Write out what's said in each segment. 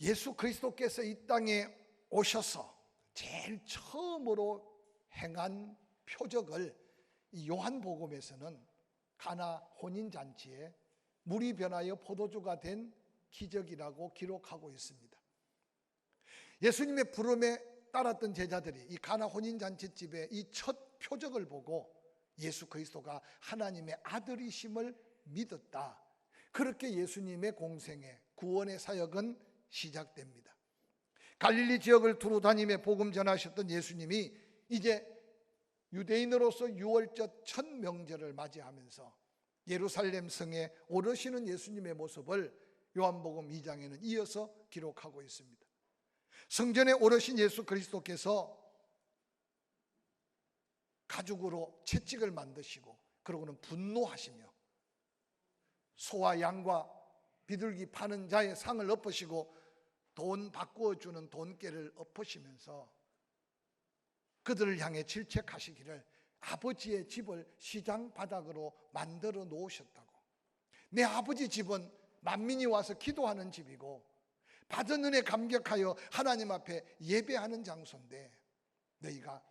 예수 그리스도께서 이 땅에 오셔서 제일 처음으로 행한 표적을 이 요한복음에서는 가나 혼인잔치에 물이 변하여 포도주가 된 기적이라고 기록하고 있습니다. 예수님의 부름에 따랐던 제자들이 이 가나 혼인잔치집에 이 첫 표적을 보고 예수 그리스도가 하나님의 아들이심을 믿었다. 그렇게 예수님의 공생애, 구원의 사역은 시작됩니다. 갈릴리 지역을 두루 다니며 복음 전하셨던 예수님이 이제 유대인으로서 유월절 첫 명절을 맞이하면서 예루살렘 성에 오르시는 예수님의 모습을 요한복음 2장에는 이어서 기록하고 있습니다. 성전에 오르신 예수 그리스도께서 가죽으로 채찍을 만드시고 그러고는 분노하시며 소와 양과 비둘기 파는 자의 상을 엎으시고 돈 바꾸어 주는 돈깨를 엎으시면서 그들을 향해 질책하시기를 아버지의 집을 시장 바닥으로 만들어 놓으셨다고. 내 아버지 집은 만민이 와서 기도하는 집이고 받은 은혜 감격하여 하나님 앞에 예배하는 장소인데 너희가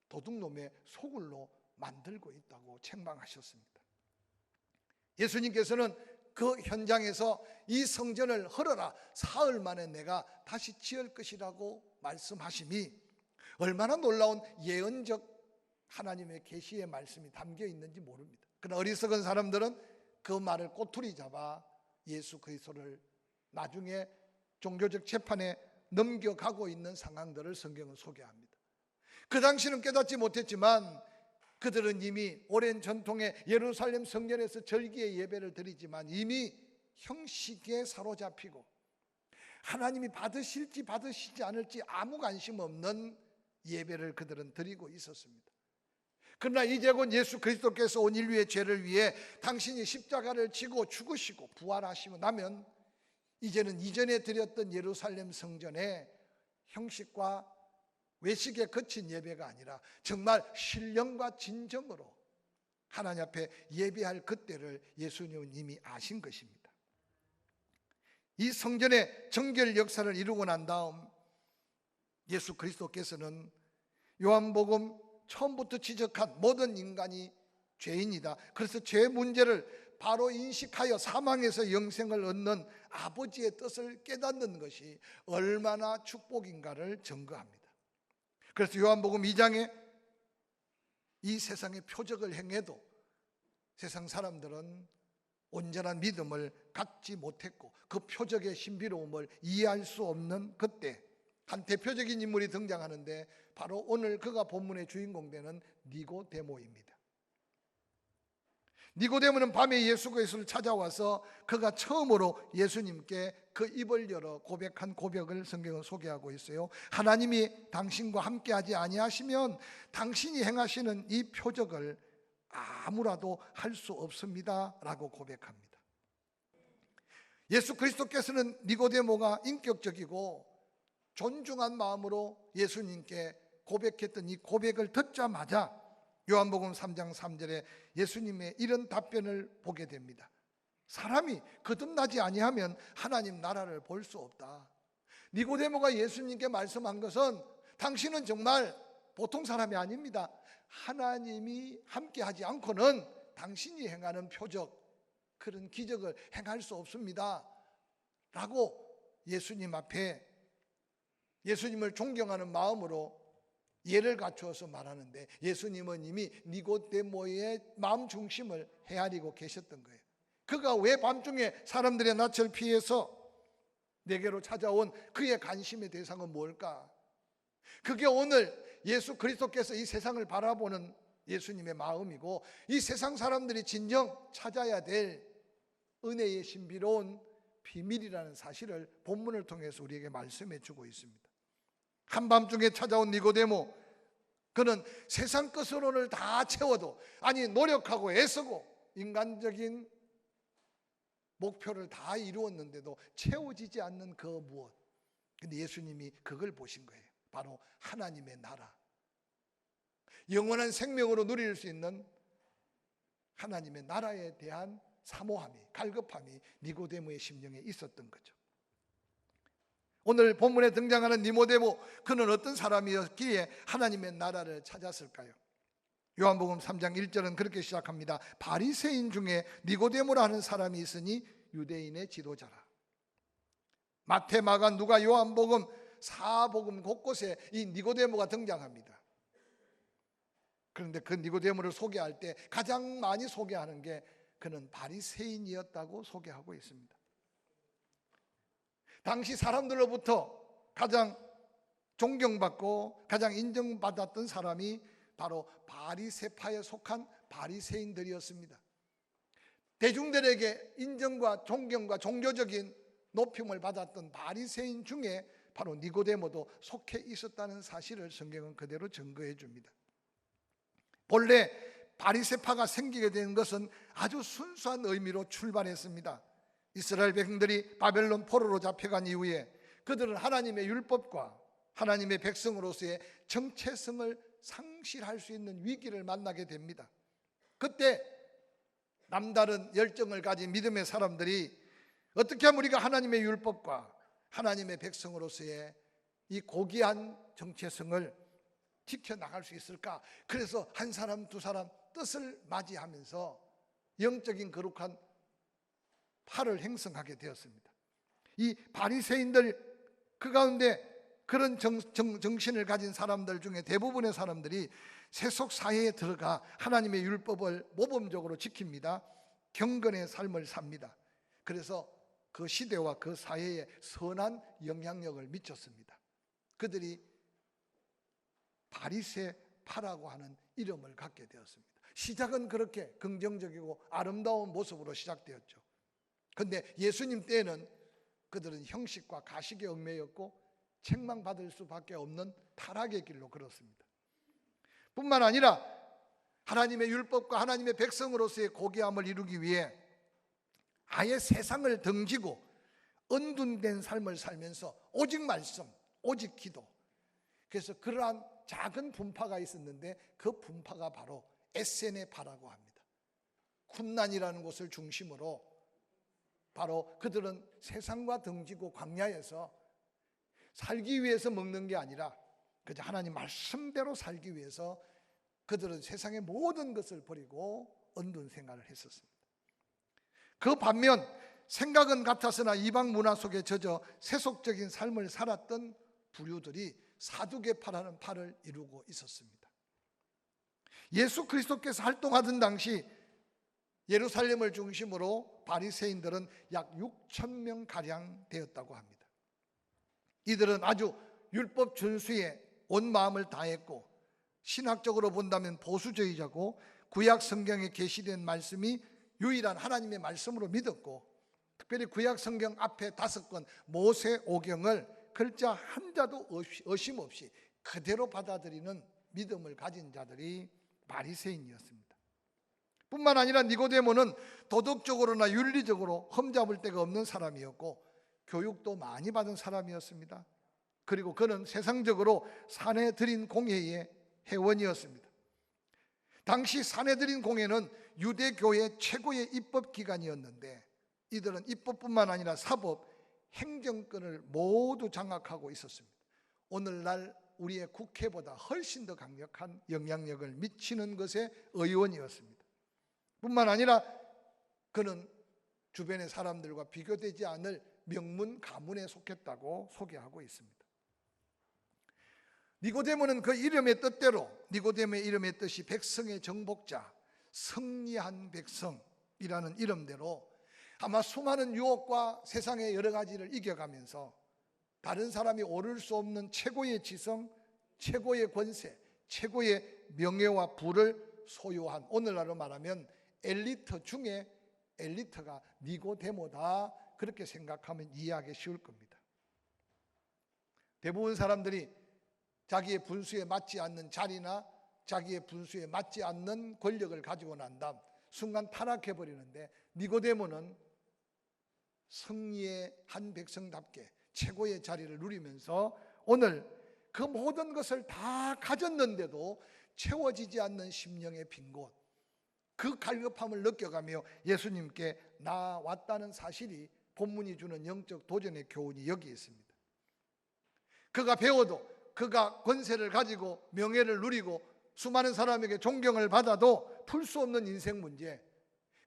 도둑놈의 소굴로 만들고 있다고 책망하셨습니다. 예수님께서는 그 현장에서 이 성전을 헐어라, 사흘 만에 내가 다시 지을 것이라고 말씀하심이 얼마나 놀라운 예언적 하나님의 계시의 말씀이 담겨 있는지 모릅니다. 그러나 어리석은 사람들은 그 말을 꼬투리 잡아 예수 그리스도를 나중에 종교적 재판에 넘겨가고 있는 상황들을 성경은 소개합니다. 그 당시는 깨닫지 못했지만 그들은 이미 오랜 전통의 예루살렘 성전에서 절기의 예배를 드리지만 이미 형식에 사로잡히고 하나님이 받으실지 받으시지 않을지 아무 관심 없는 예배를 그들은 드리고 있었습니다. 그러나 이제 곧 예수 그리스도께서 온 인류의 죄를 위해 당신이 십자가를 지고 죽으시고 부활하시고 나면 이제는 이전에 드렸던 예루살렘 성전의 형식과 외식에 그친 예배가 아니라 정말 신령과 진정으로 하나님 앞에 예배할 그때를 예수님은 이미 아신 것입니다. 이 성전의 정결 역사를 이루고 난 다음 예수 그리스도께서는 요한복음 처음부터 지적한 모든 인간이 죄인이다. 그래서 죄 문제를 바로 인식하여 사망에서 영생을 얻는 아버지의 뜻을 깨닫는 것이 얼마나 축복인가를 증거합니다. 그래서 요한복음 2장에 이 세상의 표적을 행해도 세상 사람들은 온전한 믿음을 갖지 못했고 그 표적의 신비로움을 이해할 수 없는 그때 한 대표적인 인물이 등장하는데 바로 오늘 그가 본문의 주인공 되는 니고데모입니다. 니고데모는 밤에 예수 그리스도를 찾아와서 그가 처음으로 예수님께 그 입을 열어 고백한 고백을 성경은 소개하고 있어요. 하나님이 당신과 함께하지 아니하시면 당신이 행하시는 이 표적을 아무라도 할 수 없습니다 라고 고백합니다. 예수 그리스도께서는 니고데모가 인격적이고 존중한 마음으로 예수님께 고백했던 이 고백을 듣자마자 요한복음 3장 3절에 예수님의 이런 답변을 보게 됩니다. 사람이 거듭나지 아니하면 하나님 나라를 볼 수 없다. 니고데모가 예수님께 말씀한 것은 당신은 정말 보통 사람이 아닙니다. 하나님이 함께하지 않고는 당신이 행하는 표적, 그런 기적을 행할 수 없습니다 라고 예수님 앞에 예수님을 존경하는 마음으로 예를 갖추어서 말하는데 예수님은 이미 니고데모의 마음 중심을 헤아리고 계셨던 거예요. 그가 왜 밤중에 사람들의 낯을 피해서 내게로 찾아온 그의 관심의 대상은 뭘까? 그게 오늘 예수 그리스도께서 이 세상을 바라보는 예수님의 마음이고 이 세상 사람들이 진정 찾아야 될 은혜의 신비로운 비밀이라는 사실을 본문을 통해서 우리에게 말씀해 주고 있습니다. 한밤중에 찾아온 니고데모, 그는 세상 것으로는 다 채워도, 아니 노력하고 애쓰고 인간적인 목표를 다 이루었는데도 채워지지 않는 그 무엇. 근데 예수님이 그걸 보신 거예요. 바로 하나님의 나라, 영원한 생명으로 누릴 수 있는 하나님의 나라에 대한 사모함이, 갈급함이 니고데모의 심령에 있었던 거죠. 오늘 본문에 등장하는 니고데모, 그는 어떤 사람이었기에 하나님의 나라를 찾았을까요? 요한복음 3장 1절은 그렇게 시작합니다. 바리새인 중에 니고데모라 하는 사람이 있으니 유대인의 지도자라. 마태, 마가, 누가, 요한복음, 사복음 곳곳에 이 니고데모가 등장합니다. 그런데 그 니고데모를 소개할 때 가장 많이 소개하는 게 그는 바리새인이었다고 소개하고 있습니다. 당시 사람들로부터 가장 존경받고 가장 인정받았던 사람이 바로 바리새파에 속한 바리새인들이었습니다. 대중들에게 인정과 존경과 종교적인 높임을 받았던 바리새인 중에 바로 니고데모도 속해 있었다는 사실을 성경은 그대로 증거해 줍니다. 본래 바리새파가 생기게 된 것은 아주 순수한 의미로 출발했습니다. 이스라엘 백성들이 바벨론 포로로 잡혀간 이후에 그들은 하나님의 율법과 하나님의 백성으로서의 정체성을 상실할 수 있는 위기를 만나게 됩니다. 그때 남다른 열정을 가진 믿음의 사람들이 어떻게 하면 우리가 하나님의 율법과 하나님의 백성으로서의 이 고귀한 정체성을 지켜나갈 수 있을까? 그래서 한 사람 두 사람 뜻을 맞이하면서 영적인 거룩한 팔을 행성하게 되었습니다. 이 바리새인들 그 가운데 그런 정신을 가진 사람들 중에 대부분의 사람들이 세속 사회에 들어가 하나님의 율법을 모범적으로 지킵니다. 경건의 삶을 삽니다. 그래서 그 시대와 그 사회에 선한 영향력을 미쳤습니다. 그들이 바리새파라고 하는 이름을 갖게 되었습니다. 시작은 그렇게 긍정적이고 아름다운 모습으로 시작되었죠. 그런데 예수님 때에는 그들은 형식과 가식에 얽매였고 책망받을 수밖에 없는 타락의 길로 걸었습니다. 뿐만 아니라 하나님의 율법과 하나님의 백성으로서의 고귀함을 이루기 위해 아예 세상을 등지고 은둔된 삶을 살면서 오직 말씀, 오직 기도. 그래서 그러한 작은 분파가 있었는데 그 분파가 바로 에세네파라고 합니다. 쿰난이라는 곳을 중심으로 바로 그들은 세상과 등지고 광야에서 살기 위해서 먹는 게 아니라 그저 하나님 말씀대로 살기 위해서 그들은 세상의 모든 것을 버리고 은둔 생활을 했었습니다. 그 반면 생각은 같았으나 이방 문화 속에 젖어 세속적인 삶을 살았던 부류들이 사두개파라는 파를 이루고 있었습니다. 예수 그리스도께서 활동하던 당시 예루살렘을 중심으로 바리새인들은 약 6천 명 가량 되었다고 합니다. 이들은 아주 율법 준수에 온 마음을 다했고 신학적으로 본다면 보수주의자고 구약 성경에 게시된 말씀이 유일한 하나님의 말씀으로 믿었고 특별히 구약 성경 앞에 5권 모세오경을 글자 한자도 의심 없이 그대로 받아들이는 믿음을 가진 자들이 바리새인이었습니다. 뿐만 아니라 니고데모는 도덕적으로나 윤리적으로 흠잡을 데가 없는 사람이었고 교육도 많이 받은 사람이었습니다. 그리고 그는 세상적으로 사내들인 공회의 회원이었습니다. 당시 사내들인 공회는 유대교의 최고의 입법기관이었는데 이들은 입법뿐만 아니라 사법, 행정권을 모두 장악하고 있었습니다. 오늘날 우리의 국회보다 훨씬 더 강력한 영향력을 미치는 것의 의원이었습니다. 뿐만 아니라 그는 주변의 사람들과 비교되지 않을 명문 가문에 속했다고 소개하고 있습니다. 니고데모는 그 이름의 뜻대로 니고데모의 이름의 뜻이 백성의 정복자, 승리한 백성이라는 이름대로 아마 수많은 유혹과 세상의 여러 가지를 이겨가면서 다른 사람이 오를 수 없는 최고의 지성, 최고의 권세, 최고의 명예와 부를 소유한 오늘날로 말하면 엘리트 중에 엘리트가 니고데모다 그렇게 생각하면 이해하기 쉬울 겁니다. 대부분 사람들이 자기의 분수에 맞지 않는 자리나 자기의 분수에 맞지 않는 권력을 가지고 난 다음 순간 타락해버리는데 니고데모는 승리의 한 백성답게 최고의 자리를 누리면서 오늘 그 모든 것을 다 가졌는데도 채워지지 않는 심령의 빈 곳, 그 갈급함을 느껴가며 예수님께 나왔다는 사실이 본문이 주는 영적 도전의 교훈이 여기 있습니다. 그가 배워도, 그가 권세를 가지고 명예를 누리고 수많은 사람에게 존경을 받아도 풀 수 없는 인생 문제,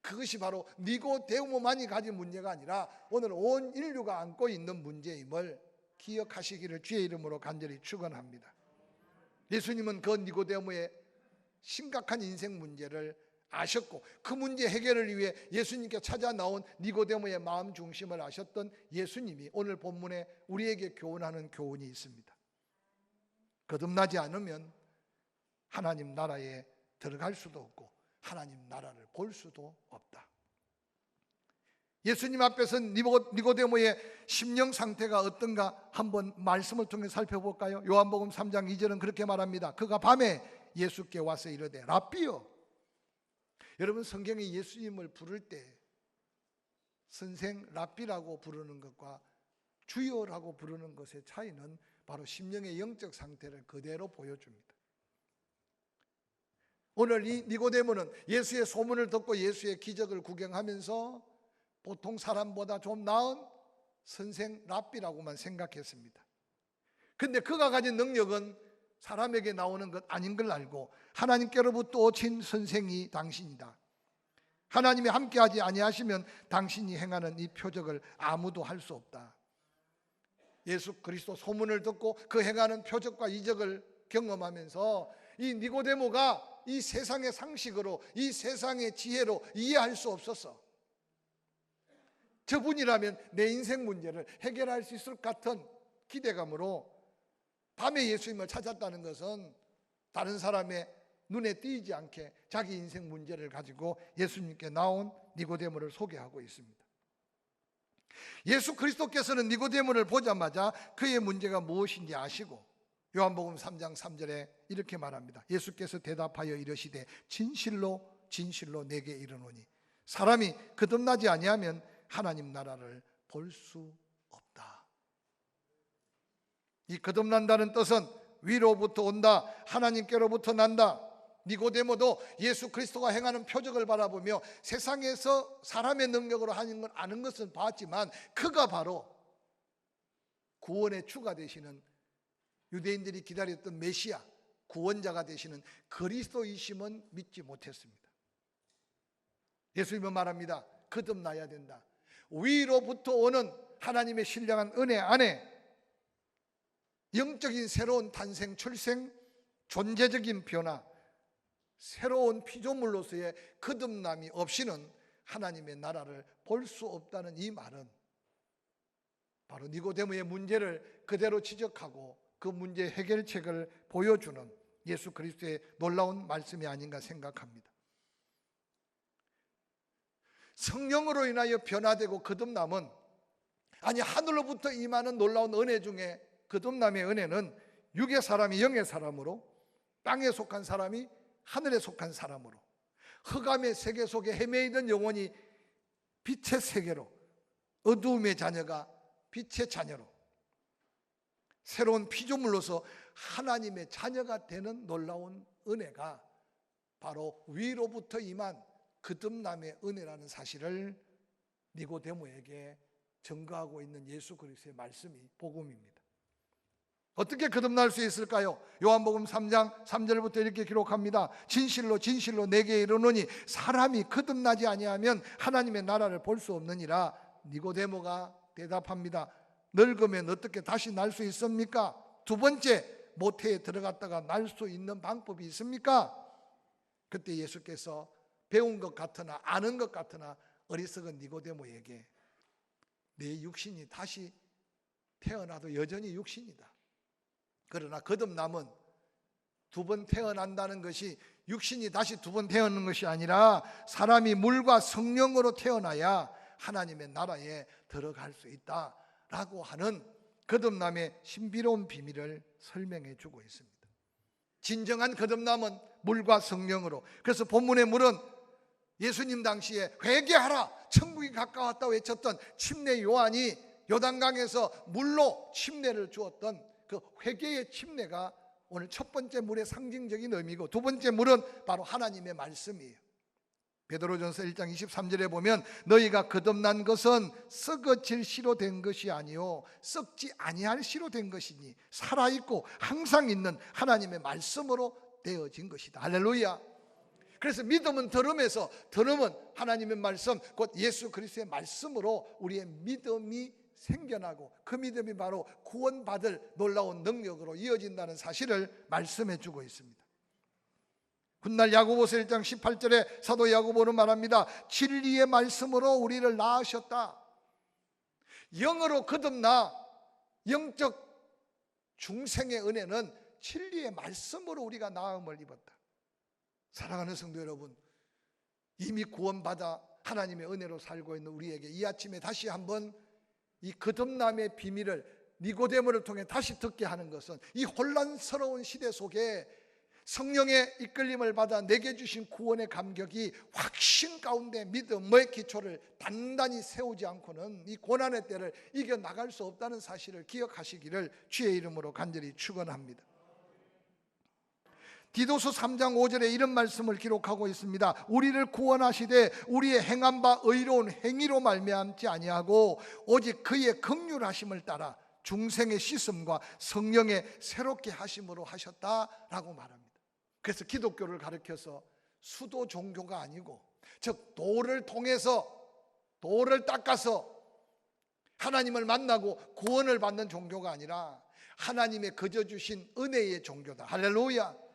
그것이 바로 니고데모만이 가진 문제가 아니라 오늘 온 인류가 안고 있는 문제임을 기억하시기를 주의 이름으로 간절히 축원합니다. 예수님은 그 니고데모의 심각한 인생 문제를 아셨고, 그 문제 해결을 위해 예수님께 찾아 나온 니고데모의 마음 중심을 아셨던 예수님이 오늘 본문에 우리에게 교훈하는 교훈이 있습니다. 거듭나지 않으면 하나님 나라에 들어갈 수도 없고 하나님 나라를 볼 수도 없다. 예수님 앞에서 니고데모의 심령 상태가 어떤가 한번 말씀을 통해 살펴볼까요? 요한복음 3장 2절은 그렇게 말합니다. 그가 밤에 예수께 와서 이르되 랍비여. 여러분, 성경에 예수님을 부를 때 선생 랍비라고 부르는 것과 주여라고 부르는 것의 차이는 바로 심령의 영적 상태를 그대로 보여줍니다. 오늘 이 니고데모는 예수의 소문을 듣고 예수의 기적을 구경하면서 보통 사람보다 좀 나은 선생 랍비라고만 생각했습니다. 근데 그가 가진 능력은 사람에게 나오는 것 아닌 걸 알고 하나님께로부터 오신 선생이 당신이다. 하나님이 함께하지 아니하시면 당신이 행하는 이 표적을 아무도 할 수 없다. 예수 그리스도 소문을 듣고 그 행하는 표적과 이적을 경험하면서 이 니고데모가 이 세상의 상식으로, 이 세상의 지혜로 이해할 수 없었어. 저분이라면 내 인생 문제를 해결할 수 있을 것 같은 기대감으로 밤에 예수님을 찾았다는 것은 다른 사람의 눈에 띄지 않게 자기 인생 문제를 가지고 예수님께 나온 니고데모를 소개하고 있습니다. 예수 그리스도께서는 니고데모를 보자마자 그의 문제가 무엇인지 아시고 요한복음 3장 3절에 이렇게 말합니다. 예수께서 대답하여 이르시되 진실로 진실로 내게 이르노니 사람이 거듭나지 아니하면 하나님 나라를 볼 수 없다. 이 거듭난다는 뜻은 위로부터 온다, 하나님께로부터 난다. 니고데모도 예수 그리스도가 행하는 표적을 바라보며 세상에서 사람의 능력으로 하는 걸 아는 것은 봤지만 그가 바로 구원의 주가 되시는, 유대인들이 기다렸던 메시아, 구원자가 되시는 그리스도이심은 믿지 못했습니다. 예수님은 말합니다. 거듭나야 된다. 위로부터 오는 하나님의 신령한 은혜 안에 영적인 새로운 탄생, 출생, 존재적인 변화, 새로운 피조물로서의 거듭남이 없이는 하나님의 나라를 볼 수 없다는 이 말은 바로 니고데모의 문제를 그대로 지적하고 그 문제 해결책을 보여주는 예수 그리스도의 놀라운 말씀이 아닌가 생각합니다. 성령으로 인하여 변화되고 거듭남은, 아니 하늘로부터 임하는 놀라운 은혜 중에 거듭남의 은혜는 육의 사람이 영의 사람으로, 땅에 속한 사람이 하늘에 속한 사람으로, 흑암의 세계 속에 헤매이던 영혼이 빛의 세계로, 어두움의 자녀가 빛의 자녀로, 새로운 피조물로서 하나님의 자녀가 되는 놀라운 은혜가 바로 위로부터 임한 거듭남의 은혜라는 사실을 니고데모에게 증거하고 있는 예수 그리스도의 말씀이 복음입니다. 어떻게 거듭날 수 있을까요? 요한복음 3장 3절부터 이렇게 기록합니다. 진실로 진실로 내게 이르노니 사람이 거듭나지 아니하면 하나님의 나라를 볼 수 없느니라. 니고데모가 대답합니다. 늙으면 어떻게 다시 날 수 있습니까? 두 번째, 모태에 들어갔다가 날 수 있는 방법이 있습니까? 그때 예수께서 배운 것 같으나 아는 것 같으나 어리석은 니고데모에게 내 육신이 다시 태어나도 여전히 육신이다. 그러나 거듭남은 두 번 태어난다는 것이 육신이 다시 두 번 태어나는 것이 아니라 사람이 물과 성령으로 태어나야 하나님의 나라에 들어갈 수 있다라고 하는 거듭남의 신비로운 비밀을 설명해 주고 있습니다. 진정한 거듭남은 물과 성령으로. 그래서 본문의 물은 예수님 당시에 회개하라, 천국이 가까웠다고 외쳤던 침례 요한이 요단강에서 물로 침례를 주었던 그 회개의 침례가 오늘 첫 번째 물의 상징적인 의미고, 두 번째 물은 바로 하나님의 말씀이에요. 베드로전서 1장 23절에 보면 너희가 거듭난 것은 썩어질 씨로 된 것이 아니요 썩지 아니할 씨로 된 것이니 살아있고 항상 있는 하나님의 말씀으로 되어진 것이다. 할렐루야. 그래서 믿음은 들음에서, 들음은 하나님의 말씀 곧 예수 그리스도의 말씀으로 우리의 믿음이 생겨나고 그 믿음이 바로 구원받을 놀라운 능력으로 이어진다는 사실을 말씀해 주고 있습니다. 훗날 야고보서 1장 18절에 사도 야고보는 말합니다. 진리의 말씀으로 우리를 낳으셨다. 영으로 거듭나 영적 중생의 은혜는 진리의 말씀으로 우리가 나음을 입었다. 사랑하는 성도 여러분, 이미 구원받아 하나님의 은혜로 살고 있는 우리에게 이 아침에 다시 한번 이 거듭남의 비밀을 니고데모를 통해 다시 듣게 하는 것은 이 혼란스러운 시대 속에 성령의 이끌림을 받아 내게 주신 구원의 감격이 확신 가운데 믿음의 기초를 단단히 세우지 않고는 이 고난의 때를 이겨나갈 수 없다는 사실을 기억하시기를 주의 이름으로 간절히 축원합니다. 디도서 3장 5절에 이런 말씀을 기록하고 있습니다. 우리를 구원하시되 우리의 행한 바 의로운 행위로 말미암지 아니하고 오직 그의 긍휼하심을 따라 중생의 씻음과 성령의 새롭게 하심으로 하셨다라고 말합니다. 그래서 기독교를 가르쳐서 수도 종교가 아니고, 즉 도를 통해서 도를 닦아서 하나님을 만나고 구원을 받는 종교가 아니라 하나님의 거저 주신 은혜의 종교다. 할렐루야.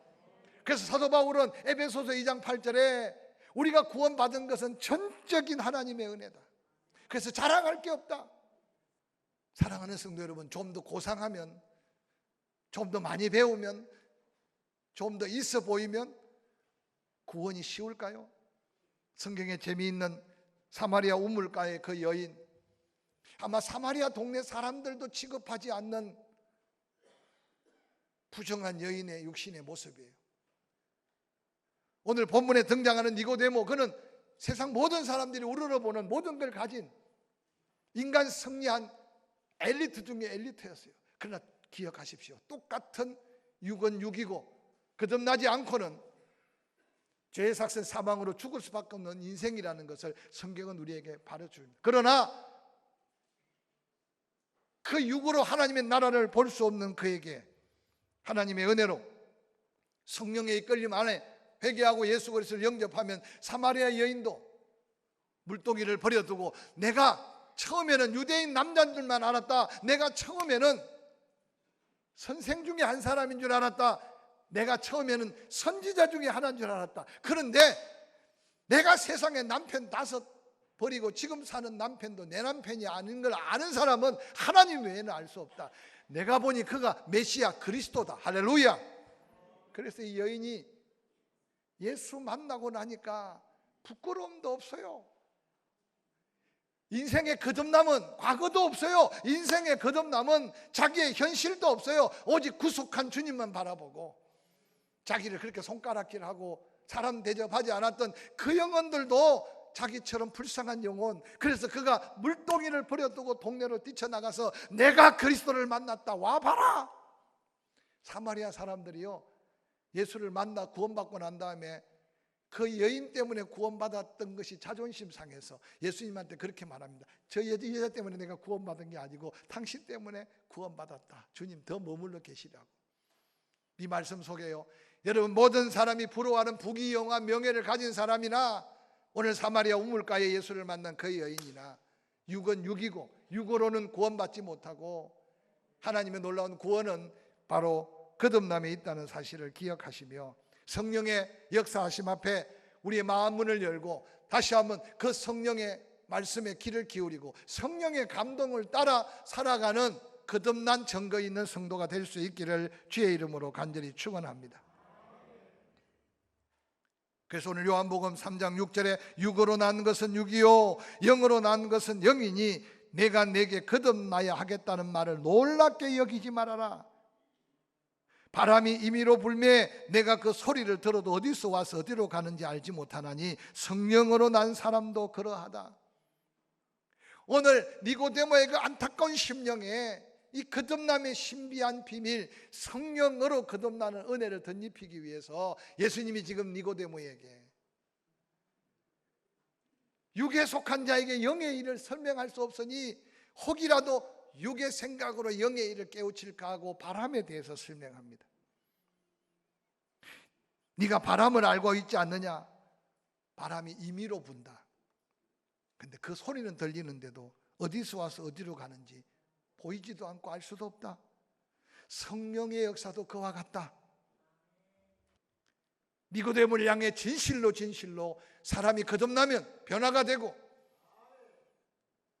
그래서 사도 바울은 에베소서 2장 8절에 우리가 구원받은 것은 전적인 하나님의 은혜다. 그래서 자랑할 게 없다. 사랑하는 성도 여러분, 좀 더 고상하면, 좀 더 많이 배우면, 좀 더 있어 보이면 구원이 쉬울까요? 성경에 재미있는 사마리아 우물가의 그 여인, 아마 사마리아 동네 사람들도 취급하지 않는 부정한 여인의 육신의 모습이에요. 오늘 본문에 등장하는 니고데모, 그는 세상 모든 사람들이 우러러보는 모든 걸 가진 인간 승리한 엘리트 중에 엘리트였어요. 그러나 기억하십시오. 똑같은 육은 육이고 거듭나지 않고는 죄의 삭은 사망으로 죽을 수밖에 없는 인생이라는 것을 성경은 우리에게 가르쳐줍니다. 그러나 그 육으로 하나님의 나라를 볼 수 없는 그에게 하나님의 은혜로 성령의 이끌림 안에 회개하고 예수 그리스도를 영접하면 사마리아 여인도 물동이를 버려두고, 내가 처음에는 유대인 남자들만 알았다, 내가 처음에는 선생 중에 한 사람인 줄 알았다, 내가 처음에는 선지자 중에 하나인 줄 알았다. 그런데 내가 세상에 남편 5 버리고 지금 사는 남편도 내 남편이 아닌 걸 아는 사람은 하나님 외에는 알 수 없다. 내가 보니 그가 메시아 그리스도다. 할렐루야. 그래서 이 여인이 예수 만나고 나니까 부끄러움도 없어요. 인생의 거듭남은 과거도 없어요. 인생의 거듭남은 자기의 현실도 없어요. 오직 구속한 주님만 바라보고, 자기를 그렇게 손가락질하고 사람 대접하지 않았던 그 영혼들도 자기처럼 불쌍한 영혼, 그래서 그가 물동이를 버려두고 동네로 뛰쳐나가서 내가 그리스도를 만났다, 와봐라. 사마리아 사람들이요, 예수를 만나 구원받고 난 다음에 그 여인 때문에 구원받았던 것이 자존심 상해서 예수님한테 그렇게 말합니다. 저 여자 때문에 내가 구원받은 게 아니고 당신 때문에 구원받았다. 주님 더 머물러 계시라고. 이 말씀 속에요, 여러분, 모든 사람이 부러워하는 부귀영화 명예를 가진 사람이나 오늘 사마리아 우물가에 예수를 만난 그 여인이나 육은 육이고 육으로는 구원받지 못하고 하나님의 놀라운 구원은 바로 거듭남에 있다는 사실을 기억하시며 성령의 역사하심 앞에 우리의 마음 문을 열고 다시 한번 그 성령의 말씀에 귀를 기울이고 성령의 감동을 따라 살아가는 거듭난 증거 있는 성도가 될 수 있기를 주의 이름으로 간절히 축원합니다. 그래서 오늘 요한복음 3장 6절에 육으로 난 것은 육이요 영으로 난 것은 영이니 내가 내게 거듭나야 하겠다는 말을 놀랍게 여기지 말아라. 바람이 임의로 불매 내가 그 소리를 들어도 어디서 와서 어디로 가는지 알지 못하나니 성령으로 난 사람도 그러하다. 오늘 니고데모의 그 안타까운 심령에 이 거듭남의 신비한 비밀, 성령으로 거듭나는 은혜를 덧입히기 위해서 예수님이 지금 니고데모에게 육에 속한 자에게 영의 일을 설명할 수 없으니 혹이라도 육의 생각으로 영의 일을 깨우칠까 하고 바람에 대해서 설명합니다. 네가 바람을 알고 있지 않느냐? 바람이 임의로 분다. 근데 그 소리는 들리는데도 어디서 와서 어디로 가는지 보이지도 않고 알 수도 없다. 성령의 역사도 그와 같다. 니고데모를 향해 진실로 사람이 거듭나면 변화가 되고,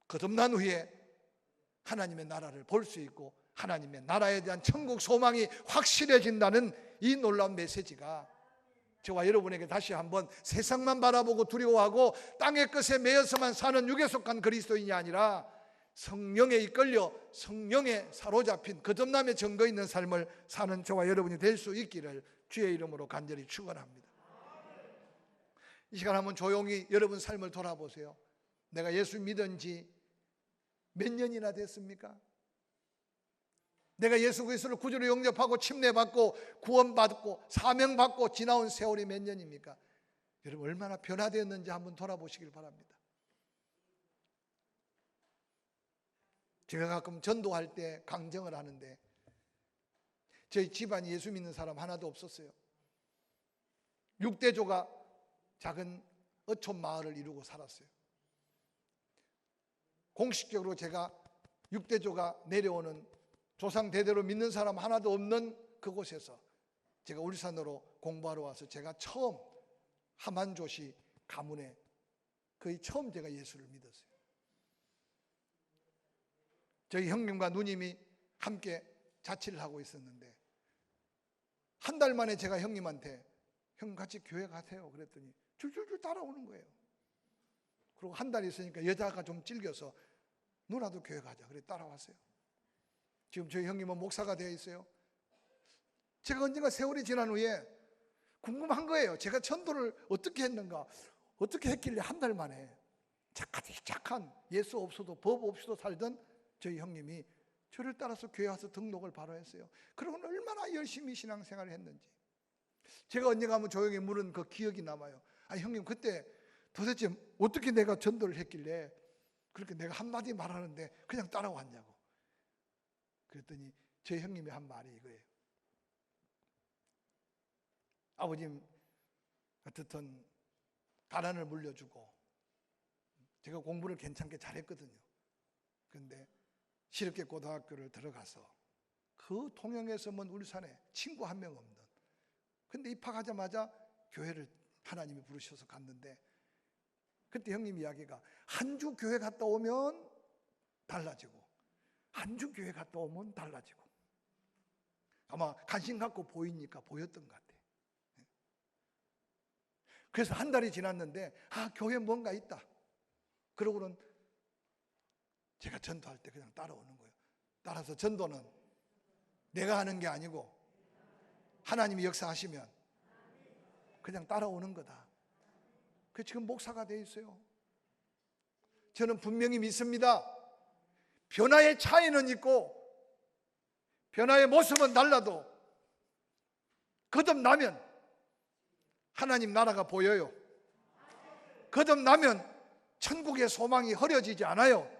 거듭난 후에 하나님의 나라를 볼 수 있고 하나님의 나라에 대한 천국 소망이 확실해진다는 이 놀라운 메시지가 저와 여러분에게 다시 한번 세상만 바라보고 두려워하고 땅의 것에 매여서만 사는 육에 속한 그리스도인이 아니라 성령에 이끌려 성령에 사로잡힌 거듭남의 증거 있는 삶을 사는 저와 여러분이 될 수 있기를 주의 이름으로 간절히 축원합니다. 이 시간 한번 조용히 여러분 삶을 돌아보세요. 내가 예수 믿은 지 몇 년이나 됐습니까? 내가 예수 그리스도를 구주로 영접하고 침례받고 구원받고 사명받고 지나온 세월이 몇 년입니까? 여러분 얼마나 변화되었는지 한번 돌아보시길 바랍니다. 제가 가끔 전도할 때 강정을 하는데 저희 집안이 예수 믿는 사람 하나도 없었어요. 6대조가 작은 어촌 마을을 이루고 살았어요. 공식적으로 제가 6대조가 내려오는 조상 대대로 믿는 사람 하나도 없는 그곳에서 제가 울산으로 공부하러 와서 제가 처음 하만조시 가문에 거의 처음 제가 예수를 믿었어요. 저희 형님과 누님이 함께 자취를 하고 있었는데 한 달 만에 제가 형님한테 형 같이 교회 가세요 그랬더니 줄줄줄 따라오는 거예요. 그리고 한 달 있으니까 여자가 좀 질겨서 누나도 교회 가자 그래 따라왔어요. 지금 저희 형님은 목사가 되어 있어요. 제가 언젠가 세월이 지난 후에 궁금한 거예요. 제가 전도를 어떻게 했는가, 어떻게 했길래 한 달 만에 착한 예수 없어도 법 없이도 살던 저희 형님이 저를 따라서 교회 와서 등록을 바로 했어요. 그러고는 얼마나 열심히 신앙생활을 했는지 제가 언젠가 한번 조용히 물은 그 기억이 남아요. 아 형님 그때 도대체 어떻게 내가 전도를 했길래 그렇게 내가 한마디 말하는데 그냥 따라왔냐고. 그랬더니 저희 형님이 한 말이 이거예요. 아버님 어떻든 가난을 물려주고 제가 공부를 괜찮게 잘했거든요. 그런데 실업계 고등학교를 들어가서 그 통영에서 먼 울산에 친구 한 명 없는, 근데 입학하자마자 교회를 하나님이 부르셔서 갔는데 그때 형님 이야기가 한 주 교회 갔다 오면 달라지고 한 주 교회 갔다 오면 달라지고, 아마 관심 갖고 보이니까 보였던 것 같아요. 그래서 한 달이 지났는데 아 교회 뭔가 있다. 그러고는 제가 전도할 때 그냥 따라오는 거예요. 따라서 전도는 내가 하는 게 아니고 하나님이 역사하시면 그냥 따라오는 거다. 그 지금 목사가 돼 있어요. 저는 분명히 믿습니다. 변화의 차이는 있고 변화의 모습은 달라도 거듭나면 하나님 나라가 보여요. 거듭나면 천국의 소망이 흐려지지 않아요.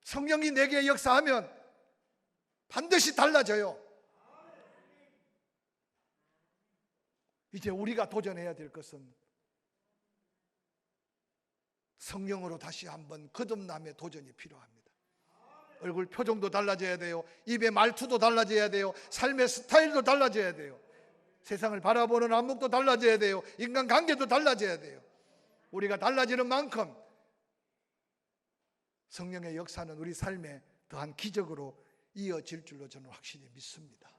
성령이 내게 역사하면 반드시 달라져요. 이제 우리가 도전해야 될 것은 성령으로 다시 한번 거듭남의 도전이 필요합니다. 얼굴 표정도 달라져야 돼요. 입의 말투도 달라져야 돼요. 삶의 스타일도 달라져야 돼요. 세상을 바라보는 안목도 달라져야 돼요. 인간관계도 달라져야 돼요. 우리가 달라지는 만큼 성령의 역사는 우리 삶에 더한 기적으로 이어질 줄로 저는 확실히 믿습니다.